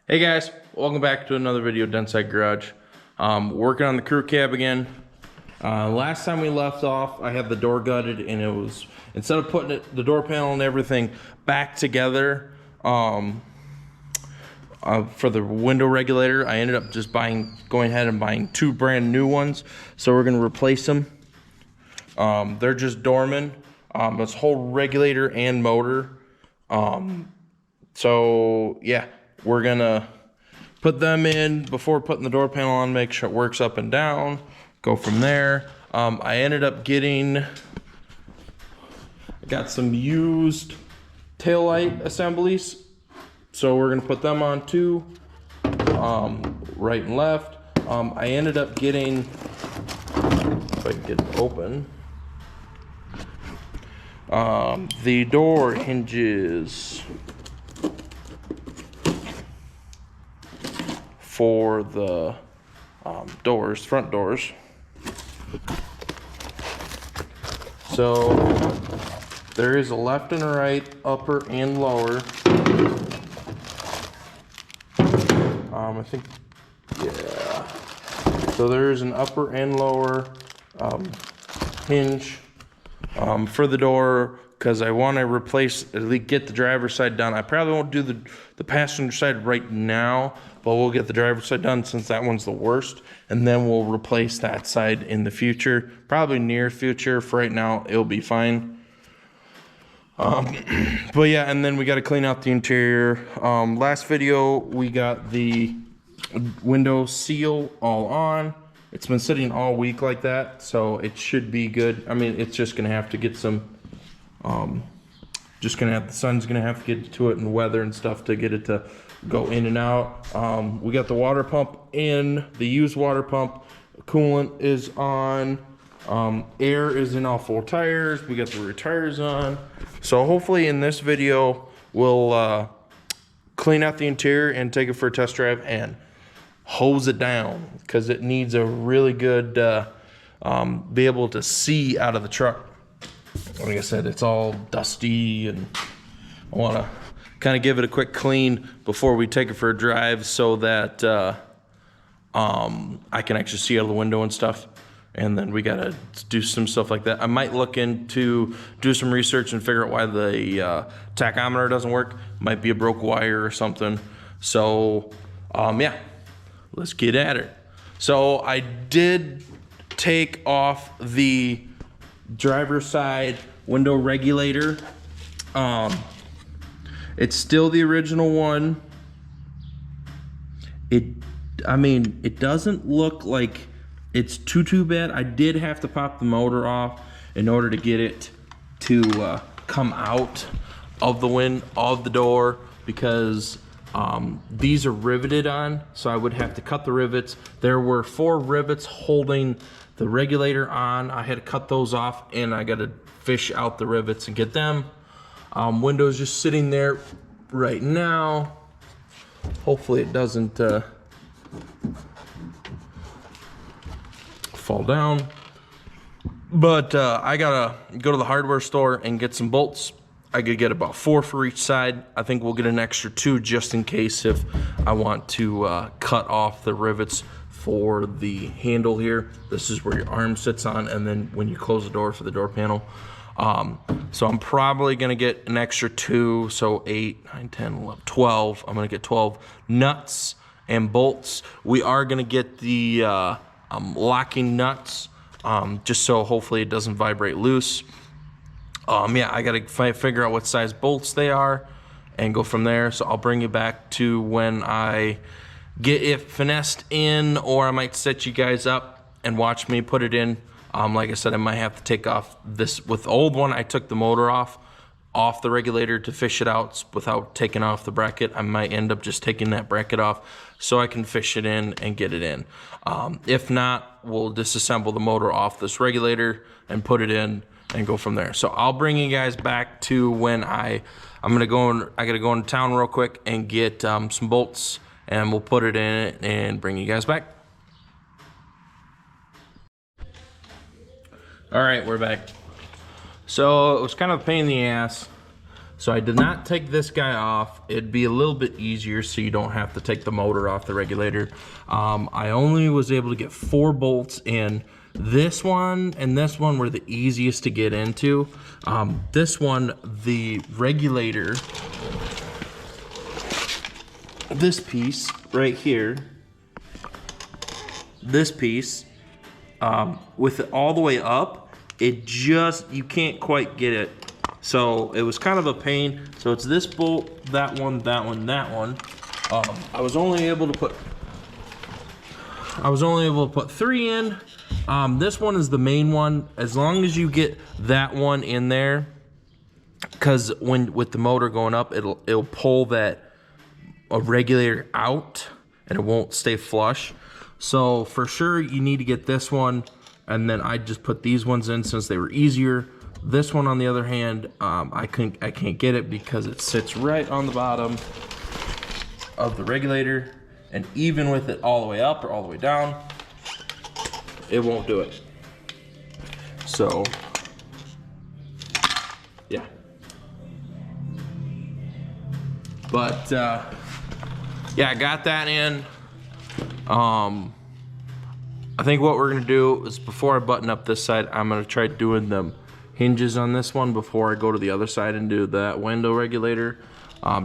Hey guys, welcome back to another video, Denside Garage. Working on the crew cab again. Last time we left off, I had the door gutted, and it was, instead of putting the door panel and everything back together for the window regulator, I ended up just going ahead and buying two brand new ones. So we're gonna replace them. They're just Dorman. It's whole regulator and motor. So yeah, we're gonna put them in before putting the door panel on, make sure it works up and down, go from there. I ended up I got some used taillight assemblies, so we're gonna put them on too, right and left. I ended up getting, if I can get it open, the door hinges for the doors, front doors. So there is a left and a right, upper and lower. I think, yeah. So there is an upper and lower hinge for the door, because I want to replace, at least get the driver's side done. I probably won't do the passenger side right now, but we'll get the driver's side done since that one's the worst, and then we'll replace that side in the future, probably near future. For right now, it'll be fine. But yeah, and then we got to clean out the interior. Last video, we got the window seal all on. It's been sitting all week like that, so it should be good. I mean, it's just gonna have to get some, the sun's gonna have to get to it and weather and stuff to get it to go in and out. We got the water pump in, the used water pump. Coolant is on. Air is in all four tires. We got the rear tires on. So hopefully in this video, we'll clean out the interior and take it for a test drive and hose it down, because it needs a really good be able to see out of the truck. Like I said, it's all dusty, and I want to kind of give it a quick clean before we take it for a drive, so that I can actually see out of the window and stuff. And then we gotta do some stuff like that. I might look into, do some research and figure out why the tachometer doesn't work. Might be a broke wire or something. So yeah, let's get at it. So I did take off the driver's side window regulator. It's still the original one. I mean, it doesn't look like it's too bad. I did have to pop the motor off in order to get it to come out of the door, because these are riveted on, so I would have to cut the rivets. There were 4 rivets holding the regulator on. I had to cut those off, and I got to fish out the rivets and get them. Window's just sitting there right now. Hopefully it doesn't fall down. But I gotta go to the hardware store and get some bolts. I could get about 4 for each side. I think we'll get an extra 2 just in case if I want to cut off the rivets for the handle here. This is where your arm sits on, and then when you close the door for the door panel. So I'm probably gonna get an extra 2, so 8, 9, 10, 11, 12. I'm gonna get 12 nuts and bolts. We are gonna get the locking nuts, just so hopefully it doesn't vibrate loose. Yeah, I gotta figure out what size bolts they are and go from there. So I'll bring you back to when I get it finessed in, or I might set you guys up and watch me put it in. Like I said, I might have to take off this. With the old one, I took the motor off the regulator to fish it out without taking off the bracket. I might end up just taking that bracket off so I can fish it in and get it in. If not, we'll disassemble the motor off this regulator and put it in and go from there. So I'll bring you guys back to when I gotta go into town real quick and get some bolts, and we'll put it in and bring you guys back. All right, we're back. So it was kind of a pain in the ass. So I did not take this guy off. It'd be a little bit easier so you don't have to take the motor off the regulator. I only was able to get 4 bolts in. This one and this one were the easiest to get into. This one, the regulator, this piece right here, this piece, with it all the way up, it just, you can't quite get it. So it was kind of a pain. So it's this bolt, that one, that one, that one. I was only able to put 3 in. This one is the main one. As long as you get that one in there, because with the motor going up, it'll pull a regulator out and it won't stay flush. So for sure you need to get this one, and then I just put these ones in since they were easier. This one, on the other hand, I can't get it because it sits right on the bottom of the regulator, and even with it all the way up or all the way down, it won't do it. So yeah, but yeah, I got that in. I think what we're gonna do is, before I button up this side, I'm gonna try doing them hinges on this one before I go to the other side and do that window regulator.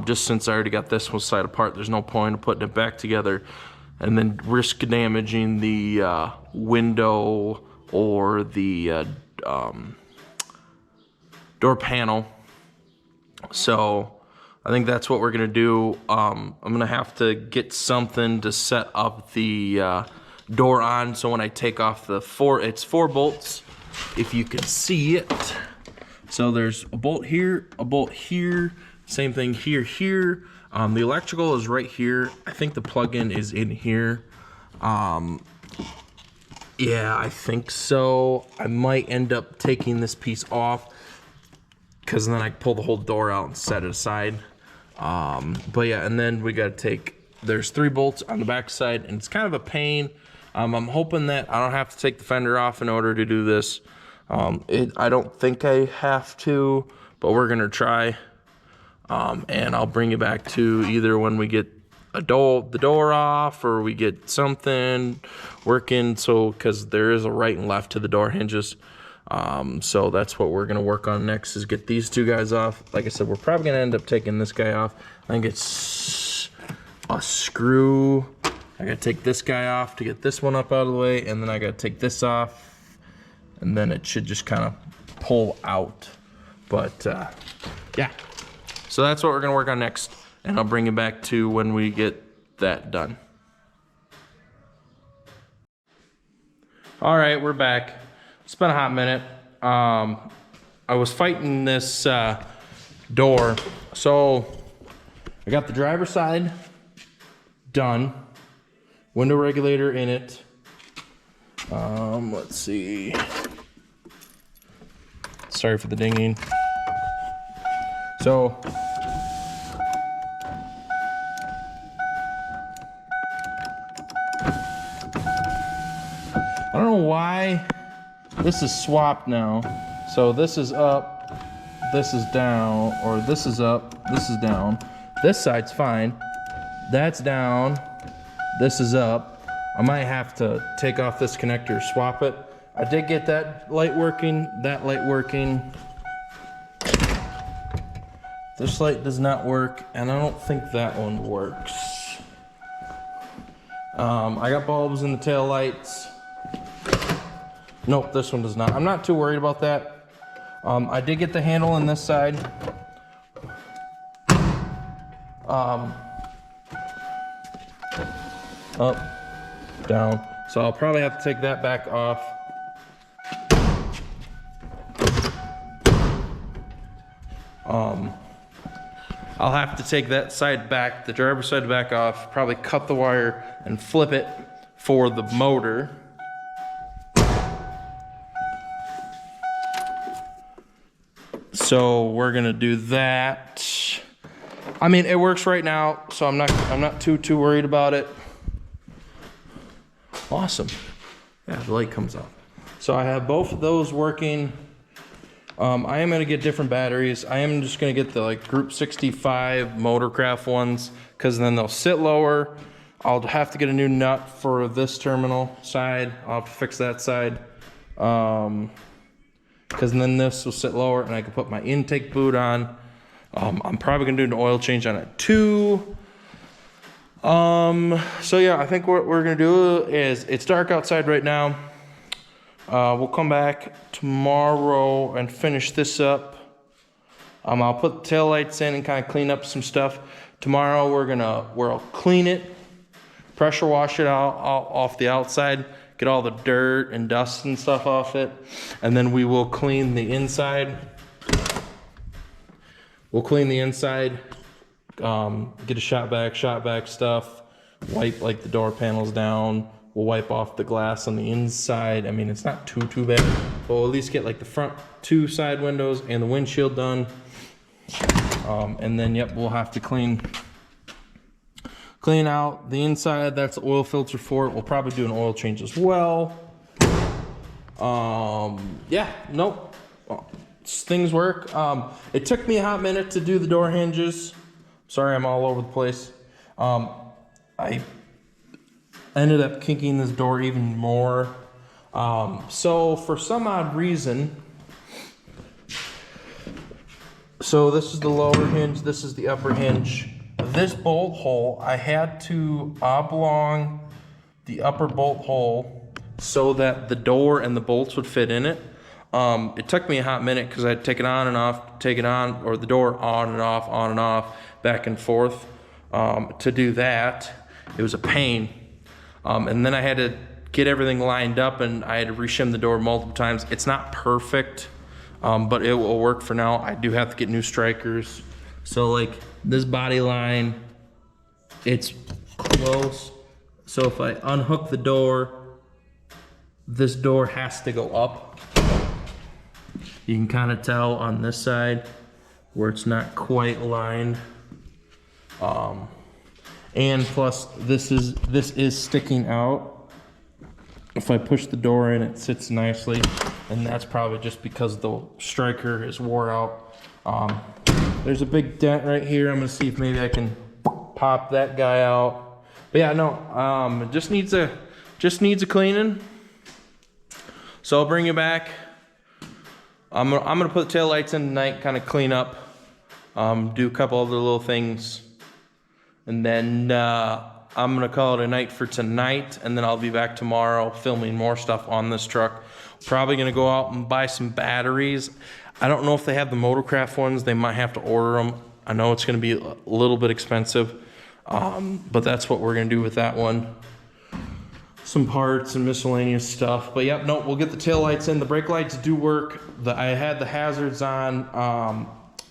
Just since I already got this one side apart, there's no point in putting it back together and then risk damaging the window or the door panel. So I think that's what we're gonna do. I'm gonna have to get something to set up the door on, so when I take off the it's 4 bolts, if you can see it. So there's a bolt here, same thing here. The electrical is right here. I think the plug-in is in here. Yeah, I think so. I might end up taking this piece off, because then I can pull the whole door out and set it aside. But yeah, and then we gotta there's 3 bolts on the back side, and it's kind of a pain. I'm hoping that I don't have to take the fender off in order to do this. I don't think I have to, but we're gonna try. And I'll bring you back to either when we get the door off, or we get something working. So, because there is a right and left to the door hinges. So that's what we're gonna work on next, is get these 2 guys off. Like I said, we're probably gonna end up taking this guy off. I think it's a screw. I gotta take this guy off to get this one up out of the way, and then I gotta take this off, and then it should just kind of pull out. But yeah, so that's what we're gonna work on next, and I'll bring you back to when we get that done. All right, we're back. It's been a hot minute. I was fighting this door. So I got the driver's side done. Window regulator in it. Let's see. Sorry for the dinging. So I don't know why this is swapped now. So this is up, this is down, or this is up, this is down. This side's fine. That's down. This is up. I might have to take off this connector, swap it. I did get that light working, that light working. This light does not work, and I don't think that one works. I got bulbs in the tail lights. Nope, this one does not. I'm not too worried about that. I did get the handle on this side. Up, down. So I'll probably have to take that back off. I'll have to take that side back, the driver's side back off, probably cut the wire and flip it for the motor. So we're gonna do that. I mean, it works right now, so I'm not too worried about it. Awesome. Yeah, the light comes on. So I have both of those working. I am going to get different batteries. I am just going to get the like Group 65 Motorcraft ones because then they'll sit lower. I'll have to get a new nut for this terminal side. I'll have to fix that side. Because then this will sit lower and I can put my intake boot on. I'm probably going to do an oil change on it too. So yeah, I think what we're going to do is, it's dark outside right now. We'll come back tomorrow and finish this up. I'll put the taillights in and kind of clean up some stuff. Tomorrow we'll clean it, pressure wash it out off the outside, get all the dirt and dust and stuff off it, and then we will clean the inside. We'll clean the inside, get a shot back stuff, wipe like the door panels down. We'll wipe off the glass on the inside. I mean, it's not too bad, but we'll at least get like the front 2 side windows and the windshield done. And then, yep, we'll have to clean out the inside. That's the oil filter for it. We'll probably do an oil change as well. Yeah, nope. Things work. It took me a hot minute to do the door hinges. Sorry, I'm all over the place. I ended up kinking this door even more. So for some odd reason, so this is the lower hinge, this is the upper hinge. This bolt hole, I had to oblong the upper bolt hole so that the door and the bolts would fit in it. It took me a hot minute because I had to take it on and off, take it on, or the door on and off, back and forth. To do that, it was a pain. And then I had to get everything lined up and I had to reshim the door multiple times. It's not perfect, but it will work for now. I do have to get new strikers. So like this body line, it's close. So if I unhook the door, this door has to go up. You can kind of tell on this side where it's not quite lined. And plus this is sticking out. If I push the door in, it sits nicely, and that's probably just because the striker is wore out. There's a big dent right here. I'm gonna see if maybe I can pop that guy out. But yeah, no, it just needs a cleaning. So I'll bring you back. I'm gonna put the taillights in tonight, kind of clean up, do a couple other little things. And then I'm gonna call it a night for tonight, and then I'll be back tomorrow filming more stuff on this truck. Probably gonna go out and buy some batteries. I don't know if they have the Motorcraft ones. They might have to order them. I know it's gonna be a little bit expensive, but that's what we're gonna do with that one. Some parts and miscellaneous stuff. But yep, no, we'll get the taillights in. The brake lights do work. I had the hazards on.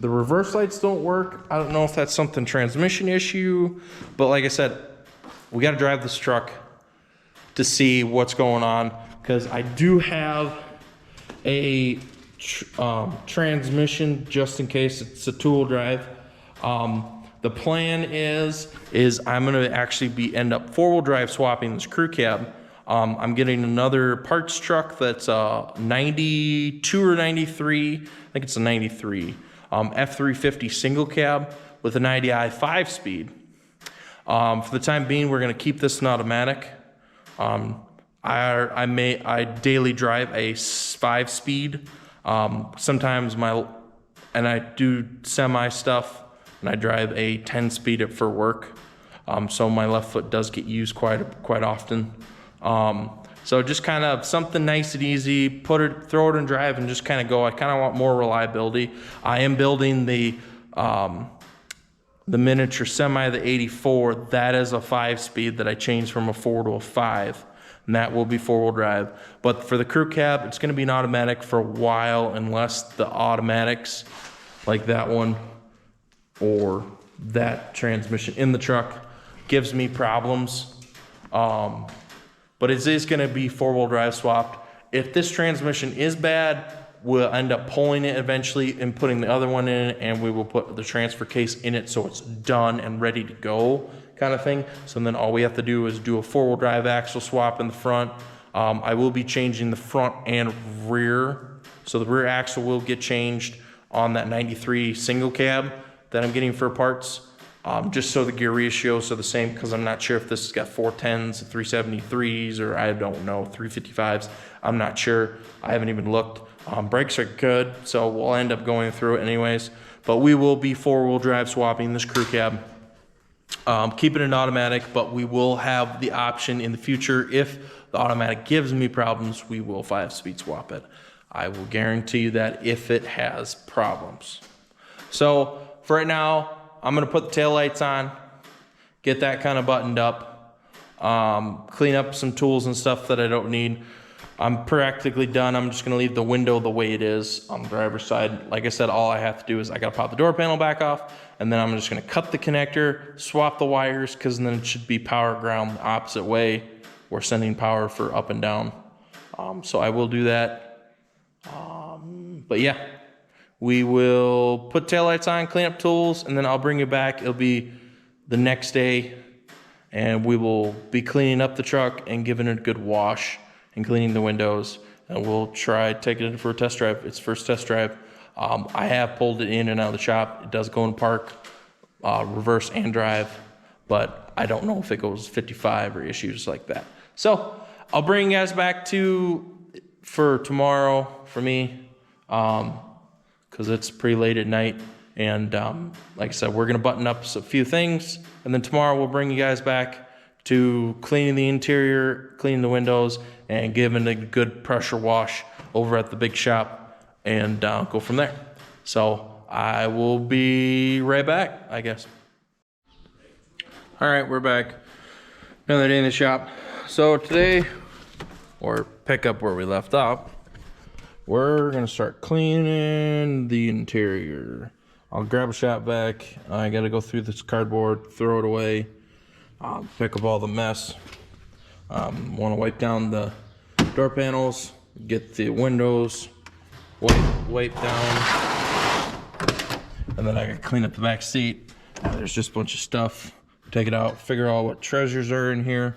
The reverse lights don't work. I don't know if that's something transmission issue, but like I said, we got to drive this truck to see what's going on, because I do have a transmission just in case it's a tool drive. The plan is I'm going to actually end up 4-wheel drive swapping this crew cab. I'm getting another parts truck that's 92 or 93. I think it's a 93. F350 single cab with an IDI 5-speed. For the time being, we're going to keep this in automatic. I daily drive a 5-speed. Sometimes and I do semi stuff, and I drive a 10-speed for work. So my left foot does get used quite often. So just kind of something nice and easy, throw it in drive and just kind of go. I kind of want more reliability. I am building the miniature semi, the 84. That is a 5-speed that I changed from a 4 to a 5. And that will be 4-wheel drive. But for the crew cab, it's going to be an automatic for a while, unless the automatics like that one or that transmission in the truck gives me problems. But it is going to be 4-wheel drive swapped. If this transmission is bad, we'll end up pulling it eventually and putting the other one in, and we will put the transfer case in it so it's done and ready to go kind of thing. So then all we have to do is do a 4-wheel drive axle swap in the front. I will be changing the front and rear So the rear axle will get changed on that 93 single cab that I'm getting for parts. Just so the gear ratios are the same, because I'm not sure if this has got 410s, 373s, or I don't know, 355s. I'm not sure. I haven't even looked. Brakes are good, so we'll end up going through it anyways. But we will be 4-wheel drive swapping this crew cab. Keeping it automatic, but we will have the option in the future, if the automatic gives me problems, we will 5-speed swap it. I will guarantee you that if it has problems. So for right now, I'm gonna put the taillights on, get that kind of buttoned up, clean up some tools and stuff that I don't need. I'm practically done. I'm just gonna leave the window the way it is on the driver's side. Like I said, all I have to do is I gotta pop the door panel back off, and then I'm just gonna cut the connector, swap the wires, because then it should be power ground the opposite way. We're sending power for up and down. So I will do that. But yeah, we will put taillights on, clean up tools, and then I'll bring you back. It'll be the next day, and we will be cleaning up the truck and giving it a good wash and cleaning the windows, and we'll try taking it for a test drive. It's first test drive. I have pulled it in and out of the shop. It does go in park, reverse and drive, but I don't know if it goes 55 or issues like that. So I'll bring you guys back for tomorrow for me, because it's pretty late at night. And like I said, we're gonna button up a few things, and then tomorrow we'll bring you guys back to cleaning the interior, cleaning the windows, and giving a good pressure wash over at the big shop, and go from there. So I will be right back, I guess. All right, we're back. Another day in the shop. So today, or pick up where we left off, we're gonna start cleaning the interior. I'll grab a shop vac. I gotta go through this cardboard, throw it away, pick up all the mess. Want to wipe down the door panels, get the windows wipe down, and then I gotta clean up the back seat. There's just a bunch of stuff. Take it out, figure out what treasures are in here,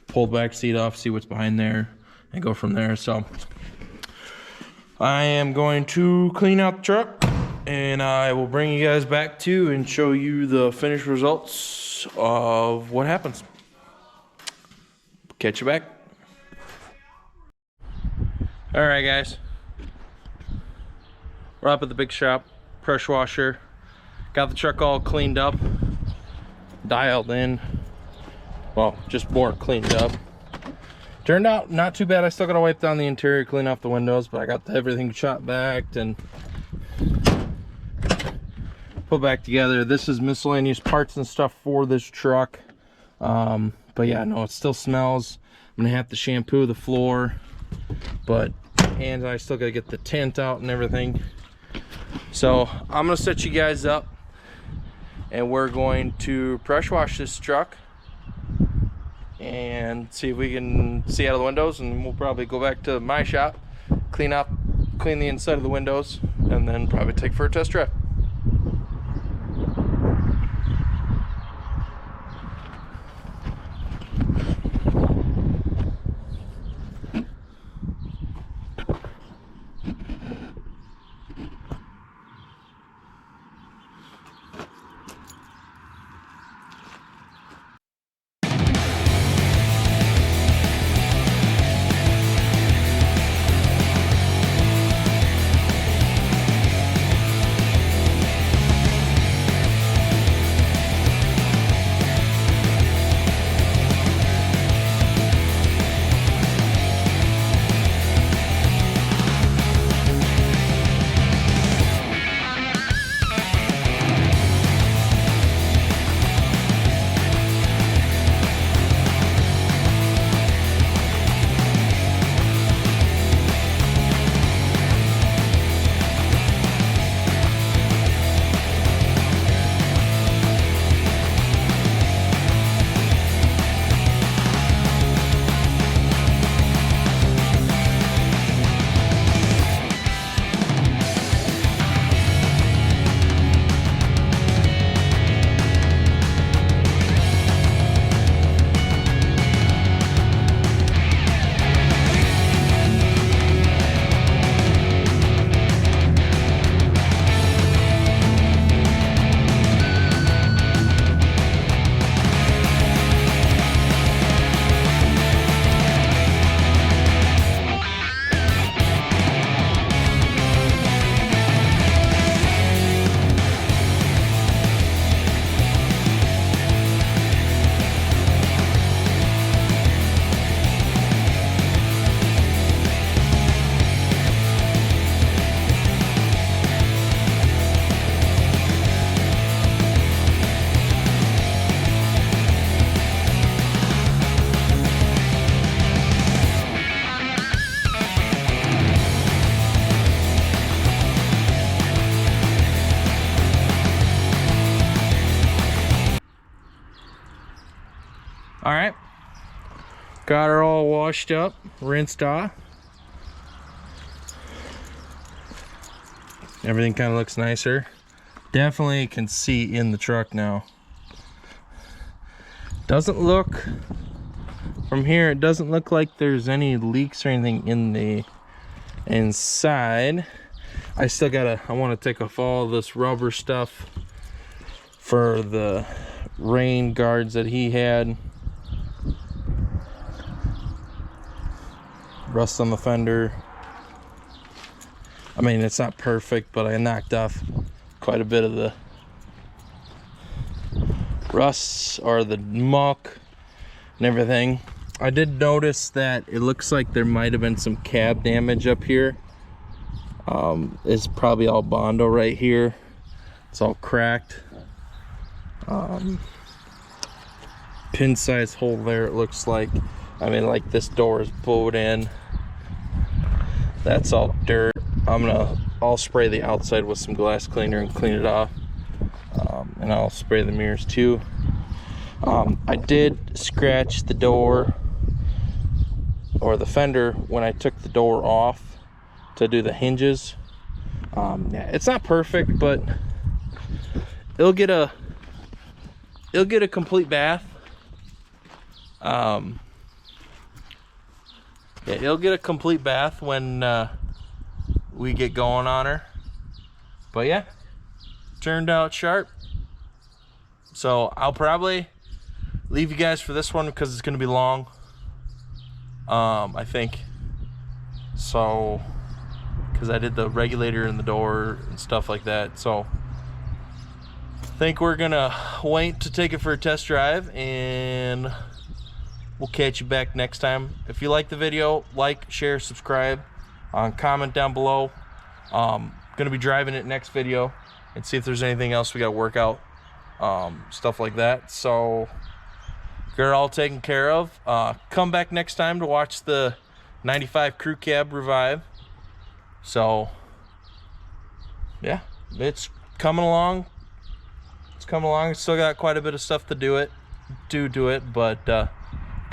pull the back seat off, see what's behind there, and go from there. So I am going to clean out the truck, and I will bring you guys back to and show you the finished results of what happens. Catch you back. All right, guys. We're up at the big shop, pressure washer. Got the truck all cleaned up, dialed in. Well, just more cleaned up. Turned out not too bad. I still gotta wipe down the interior, clean off the windows, but I got everything shot back and put back together. This is miscellaneous parts and stuff for this truck. But yeah, no, it still smells. I'm gonna have to shampoo the floor, and I still gotta get the tint out and everything. So I'm gonna set you guys up, and we're going to pressure wash this truck and see if we can see out of the windows, and we'll probably go back to my shop, clean the inside of the windows, and then probably take for a test drive. All right, got her all washed up, rinsed off. Everything kind of looks nicer. Definitely can see in the truck now. Doesn't look, from here, it doesn't look like there's any leaks or anything in the inside. I still gotta, I want to take off all this rubber stuff for the rain guards that he had. Rust on the fender. I mean, it's not perfect, but I knocked off quite a bit of the rust or the muck and everything. I did notice that it looks like there might have been some cab damage up here. It's probably all Bondo right here. It's all cracked. Pin size hole there, it looks like. I mean, like this door is bowed in. That's all dirt. I'll spray the outside with some glass cleaner and clean it off. And I'll spray the mirrors too. I did scratch the door or the fender when I took the door off to do the hinges. Yeah, it's not perfect, but it'll get a complete bath. Yeah, it'll get a complete bath when we get going on her. But yeah, turned out sharp. So I'll probably leave you guys for this one because it's gonna be long. I think so, because I did the regulator in the door and stuff like that. So I think we're gonna wait to take it for a test drive, and we'll catch you back next time. If you like the video, like, share, subscribe, comment down below. Gonna be driving it next video and see if there's anything else we gotta work out, stuff like that. So get it all taken care of. Come back next time to watch the 95 Crewcab revive. So yeah, it's coming along. It's coming along. Still got quite a bit of stuff to do it, but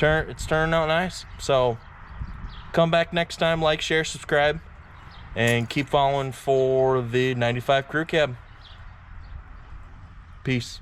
it's turning out nice. So come back next time, like, share, subscribe, and keep following for the 95 Crewcab. Peace.